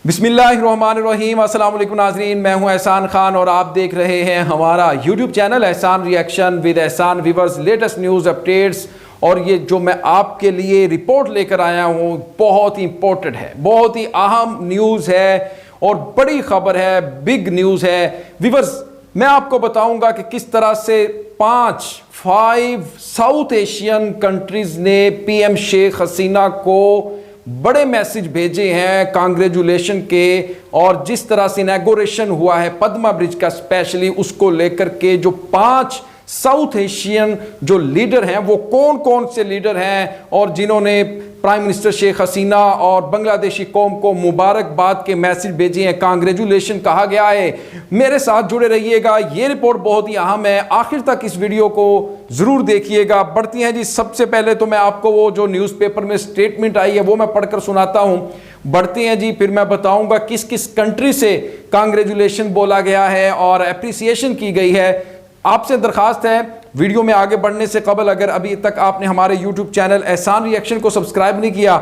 बिस्मिल्लाहिर्रहमानिर्रहीम। अस्सलाम वालेकुम नाज़रीन, मैं हूं एहसान खान और आप देख रहे हैं हमारा यूट्यूब चैनल एहसान रिएक्शन विद एहसान व्यूअर्स। लेटेस्ट न्यूज़ अपडेट्स और ये जो मैं आपके लिए रिपोर्ट लेकर आया हूं बहुत ही इंपॉर्टेंट है, बहुत ही अहम न्यूज़ है और बड़ी खबर है, बिग न्यूज़ है व्यूअर्स। मैं आपको बताऊंगा कि किस तरह से 5 साउथ एशियन कंट्रीज ने पीएम शेख हसीना को बड़े मैसेज भेजे हैं कांग्रेचुलेशन के, और जिस तरह से इनॉग्रेशन हुआ है पद्मा ब्रिज का स्पेशली उसको लेकर के जो 5 साउथ एशियन जो लीडर हैं वो कौन कौन से लीडर हैं और जिन्होंने प्राइम मिनिस्टर शेख हसीना और बांग्लादेशी कौम को मुबारकबाद के मैसेज भेजे हैं, कांग्रेचुलेशन कहा गया है। मेरे साथ जुड़े रहिएगा, ये रिपोर्ट बहुत ही अहम है, आखिर तक इस वीडियो को जरूर देखिएगा। बढ़ती हैं जी, सबसे पहले तो मैं आपको वो जो न्यूज़पेपर में स्टेटमेंट आई है वो मैं पढ़कर सुनाता हूं। बढ़ते हैं जी, फिर मैं बताऊंगा किस किस कंट्री से कांग्रेचुलेशन बोला गया है और अप्रिसिएशन की गई है। आपसे दरखास्त है, वीडियो में आगे बढ़ने से कबल अगर अभी तक आपने हमारे YouTube चैनल एहसान रिएक्शन को सब्सक्राइब नहीं किया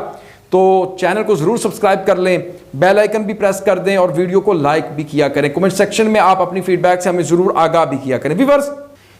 तो चैनल को जरूर सब्सक्राइब कर लें, बेल आइकन भी प्रेस कर दें और वीडियो को लाइक भी किया करें। कमेंट सेक्शन में आप अपनी फीडबैक से हमें जरूर आगाह भी किया करें। व्यूअर्स,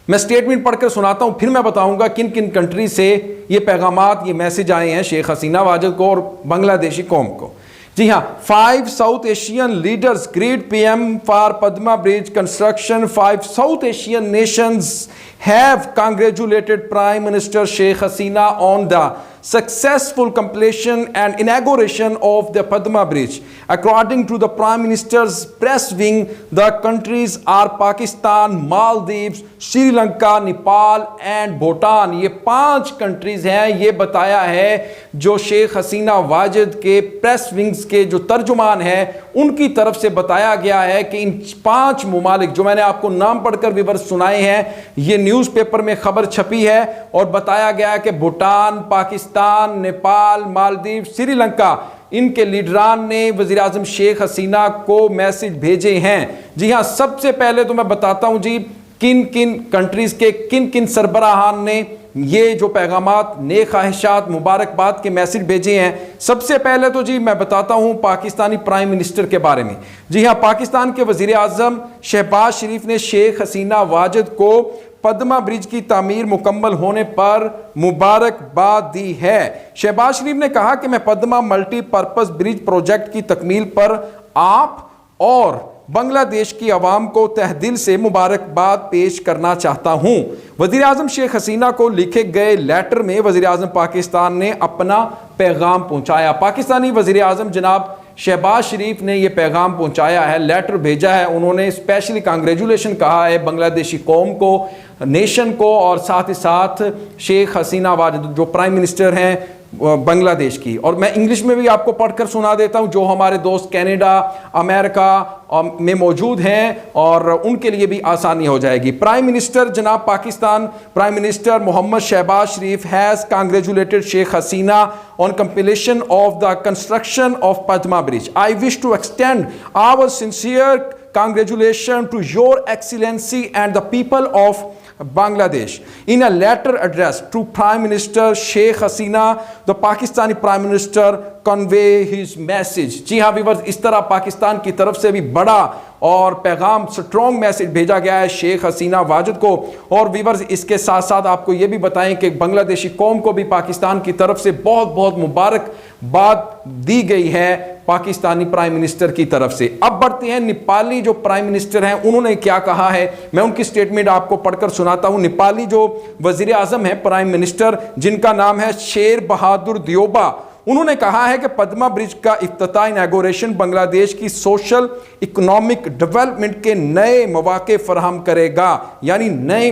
मैं स्टेटमेंट पढ़कर सुनाता हूं, फिर मैं बताऊंगा किन किन कंट्री से ये पैगामात, ये मैसेज आए हैं शेख हसीना वाजिद को और बांग्लादेशी कौम को। जी हाँ, 5 south Asian leaders greet PM for Padma bridge construction. 5 south Asian Nations have congratulated Prime Minister Sheikh Hasina on the successful completion and inauguration of the Padma Bridge. According to the Prime Minister's press wing, the countries are Pakistan, Maldives, Sri Lanka, Nepal and Bhutan. ये 5 countries हैं, ये बताया है जो शेख हसीना वाजिद के press wings के जो तर्जुमान है उनकी तरफ से बताया गया है कि इन 5 मुमालिक जो मैंने आपको नाम पढ़कर विवरण सुनाए हैं, ये न्यूज़पेपर में खबर छपी है और बताया गया है कि भूटान, पाकिस्तान, नेपाल, मालदीव, श्रीलंका, इनके लीडरान ने वज़ीर आज़म शेख हसीना को मैसेज भेजे हैं। जी हाँ, सबसे पहले तो मैं बताता हूं जी किन किन कंट्रीज के किन किन सरबराहान ने ये जो पैगामात, नेक ख्वाहिशात, मुबारकबाद के मैसेज भेजे हैं। सबसे पहले तो जी मैं बताता हूं पाकिस्तानी प्राइम मिनिस्टर के बारे में। जी हाँ, पाकिस्तान के वज़ीर आज़म शहबाज शरीफ ने शेख हसीना वाजिद को पद्मा ब्रिज की तामीर मुकम्मल होने पर मुबारकबाद दी है। शहबाज शरीफ ने कहा कि मैं पद्मा मल्टीपर्पज़ ब्रिज प्रोजेक्ट की तकमील पर आप और बांग्लादेश की आवाम को तहदिल से मुबारकबाद पेश करना चाहता हूं। वज़ीर आज़म शेख हसीना को लिखे गए लेटर में वज़ीर आज़म पाकिस्तान ने अपना पैगाम पहुंचाया। पाकिस्तानी वज़ीर आज़म जनाब शहबाज शरीफ ने यह पैगाम पहुंचाया है, लेटर भेजा है। उन्होंने स्पेशली कांग्रेचुलेशन कहा है बांग्लादेशी कौम को, नेशन को, और साथ ही साथ शेख हसीना वाजिद जो प्राइम मिनिस्टर हैं बांग्लादेश की। और मैं इंग्लिश में भी आपको पढ़कर सुना देता हूं जो हमारे दोस्त कनाडा, अमेरिका में मौजूद हैं और उनके लिए भी आसानी हो जाएगी। प्राइम मिनिस्टर जनाब Pakistan prime minister Mohammad Shehbaz Sharif has congratulated Sheikh Hasina on completion of the construction of Padma Bridge. I wish to extend our sincere congratulations to Your Excellency and the people of Bangladesh. In a letter addressed to Prime Minister Sheikh Hasina, the Pakistani Prime Minister convey his message. जी हाँ viewers, इस तरह पाकिस्तान की तरफ से भी बड़ा और पैगाम, स्ट्रॉन्ग मैसेज भेजा गया है शेख हसीना वाजिद को। और व्यूअर्स, इसके साथ साथ आपको ये भी बताएं कि बांग्लादेशी कौम को भी पाकिस्तान की तरफ से बहुत बहुत मुबारकबाद दी गई है पाकिस्तानी प्राइम मिनिस्टर की तरफ से। अब बढ़ते हैं नेपाली जो प्राइम मिनिस्टर हैं उन्होंने क्या कहा है, मैं उनकी स्टेटमेंट आपको पढ़कर सुनाता हूं। नेपाली जो वजीर आजम है प्राइम मिनिस्टर, जिनका नाम है शेर बहादुर दियोबा, उन्होंने कहा है कि पद्मा ब्रिज का इफ्तिताह, इनॉग्रेशन बांग्लादेश की सोशल इकोनॉमिक डेवलपमेंट के नए मौके फराहम करेगा, यानी नए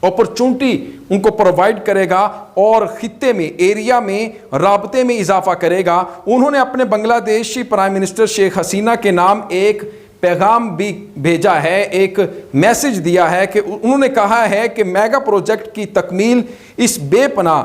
अपॉर्चुनिटी उनको प्रोवाइड करेगा और खित्ते में, एरिया में राबते में इजाफा करेगा। उन्होंने अपने बांग्लादेशी प्राइम मिनिस्टर शेख हसीना के नाम एक पैगाम भी भेजा है, एक मैसेज दिया है कि उन्होंने कहा है कि मेगा प्रोजेक्ट की तकमील इस बेपनाह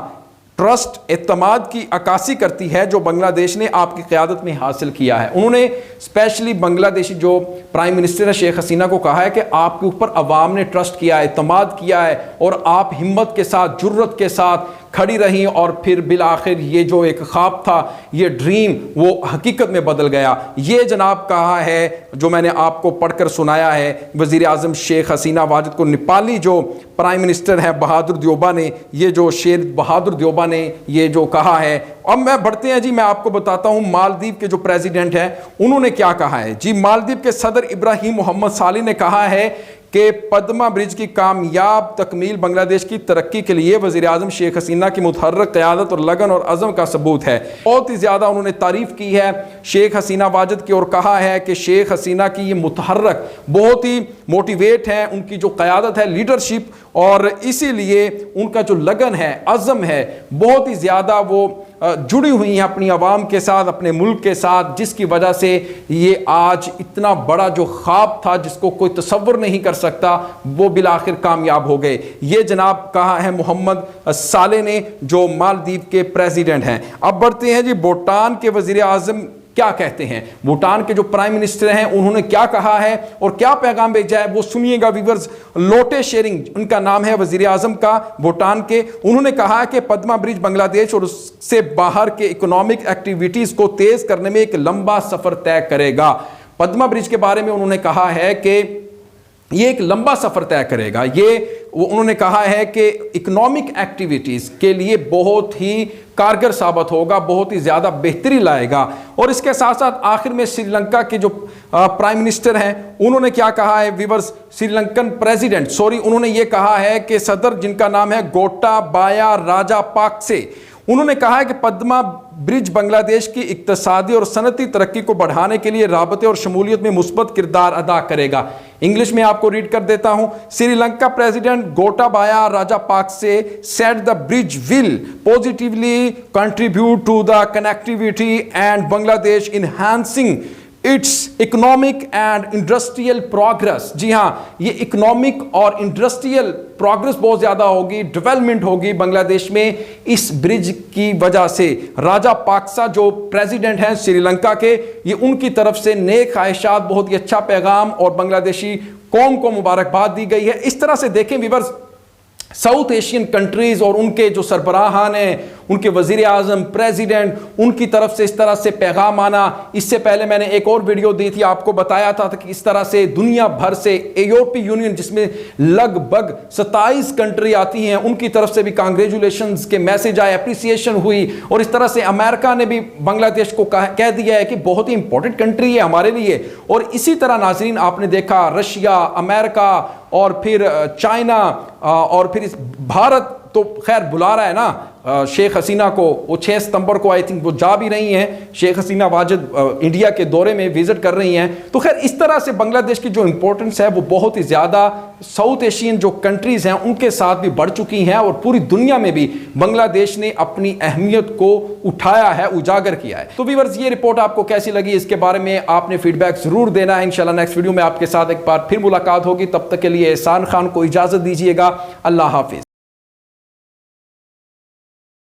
ट्रस्ट एतमाद की अक्कासी करती है जो बांग्लादेश ने आपकी क़यादत में हासिल किया है। उन्होंने स्पेशली बांग्लादेशी जो प्राइम मिनिस्टर है शेख हसीना को कहा है कि आपके ऊपर अवाम ने ट्रस्ट किया है, एतमाद किया है और आप हिम्मत के साथ, जुर्रत के साथ खड़ी रहीं और फिर बिलाखिर ये जो एक ख्वाब था, ये ड्रीम, वो हकीकत में बदल गया। ये जनाब कहा है जो मैंने आपको पढ़कर सुनाया है वज़ीर आज़म शेख हसीना वाजिद को, नेपाली जो प्राइम मिनिस्टर हैं बहादुर दियोबा ने, ये जो शेर बहादुर दियोबा ने ये जो कहा है। अब मैं बढ़ते हैं जी, मैं आपको बताता हूं मालदीव के जो प्रेसिडेंट हैं उन्होंने क्या कहा है जी। मालदीव के सदर इब्राहिम मोहम्मद साली ने कहा है कि पद्मा ब्रिज की कामयाब तकमील बांग्लादेश की तरक्की के लिए वज़ीर आज़म शेख हसीना की मुतहर्रिक क़यादत और लगन और अज़म का सबूत है। बहुत ही ज़्यादा उन्होंने तारीफ़ की है शेख हसीना वाजिद की और कहा है कि शेख हसीना की ये मुतहर्रिक बहुत ही मोटिवेट हैं, उनकी जो क़यादत है, लीडरशिप, और इसीलिए उनका जो लगन है, अज़म है, बहुत ही ज़्यादा वो जुड़ी हुई हैं अपनी आवाम के साथ, अपने मुल्क के साथ, जिसकी वजह से ये आज इतना बड़ा जो ख्वाब था जिसको कोई तसव्वुर नहीं कर सकता, वो बिलाखिर कामयाब हो गए। ये जनाब कहा है मोहम्मद साले ने जो मालदीव के प्रेसिडेंट हैं। अब बढ़ते हैं जी, भूटान के वज़ीर आज़म क्या कहते हैं। भूटान के जो प्राइम मिनिस्टर हैं उन्होंने क्या कहा है और क्या पैगाम भेजा है वो सुनिएगा व्यूअर्स। लोटे शेरिंग उनका नाम है वजीर आजम का भूटान के। उन्होंने कहा कि पद्मा ब्रिज बांग्लादेश और उससे बाहर के इकोनॉमिक एक्टिविटीज को तेज करने में एक लंबा सफर तय करेगा। पद्मा ब्रिज के बारे में उन्होंने कहा है कि ये एक लंबा सफर तय करेगा। ये उन्होंने कहा है कि इकोनॉमिक एक्टिविटीज के लिए बहुत ही कारगर साबित होगा, बहुत ही ज़्यादा बेहतरी लाएगा। और इसके साथ साथ आखिर में श्रीलंका के जो प्राइम मिनिस्टर हैं उन्होंने क्या कहा है व्यूअर्स, श्रीलंकन प्रेसिडेंट उन्होंने ये कहा है कि सदर जिनका नाम है गोटाबाया राजापाक्से, उन्होंने कहा है कि पद्मा ब्रिज बांग्लादेश की इक्तिसादी और सनती तरक्की को बढ़ाने के लिए राबते और शमूलियत में मुस्बत किरदार अदा करेगा। इंग्लिश में आपको रीड कर देता हूं। Sri Lanka president Gotabaya Rajapaksa said the bridge will positively contribute to the connectivity and Bangladesh enhancing its economic and industrial progress. जी हाँ, ये इकोनॉमिक और इंडस्ट्रियल प्रोग्रेस बहुत ज़्यादा होगी, डेवलपमेंट होगी बांग्लादेश में इस ब्रिज की वजह से। राजापाक्सा जो प्रेसिडेंट हैं श्रीलंका के, ये उनकी तरफ से नेक ख्वाहिशात, बहुत ही अच्छा पैगाम और बांग्लादेशी कौम को मुबारकबाद दी गई है। इस तरह से देखें व्यूअर्स, साउथ एशियन कंट्रीज़ और उनके जो सरबराहान हैं, उनके वज़ीर आज़म, प्रेसिडेंट, उनकी तरफ से इस तरह से पैगाम आना। इससे पहले मैंने एक और वीडियो दी थी, आपको बताया था कि इस तरह से दुनिया भर से यूरोपीय यूनियन जिसमें लगभग 27 कंट्री आती हैं, उनकी तरफ से भी कांग्रेचुलेशंस के मैसेज आए, अप्रिसिएशन हुई। और इस तरह से अमेरिका ने भी बांग्लादेश को कह दिया है कि बहुत ही इंपॉर्टेंट कंट्री है हमारे लिए। और इसी तरह नाज़रीन आपने देखा रशिया, अमेरिका और फिर चाइना और फिर इस भारत तो खैर बुला रहा है ना शेख हसीना को। वो 6 सितंबर को आई थिंक वो जा भी रही हैं, शेख हसीना वाजिद इंडिया के दौरे में विजिट कर रही हैं। तो खैर इस तरह से बांग्लादेश की जो इंपॉर्टेंस है वो बहुत ही ज़्यादा साउथ एशियन जो कंट्रीज़ हैं उनके साथ भी बढ़ चुकी हैं और पूरी दुनिया में भी बांग्लादेश ने अपनी अहमियत को उठाया है, उजागर किया है। तो व्यूअर्स, ये रिपोर्ट आपको कैसी लगी इसके बारे में आपने फीडबैक ज़रूर देना है। इंशाल्लाह नेक्स्ट वीडियो में आपके साथ एक बार फिर मुलाकात होगी। तब तक के लिए एहसान खान को इजाज़त दीजिएगा। अल्लाह हाफिज़।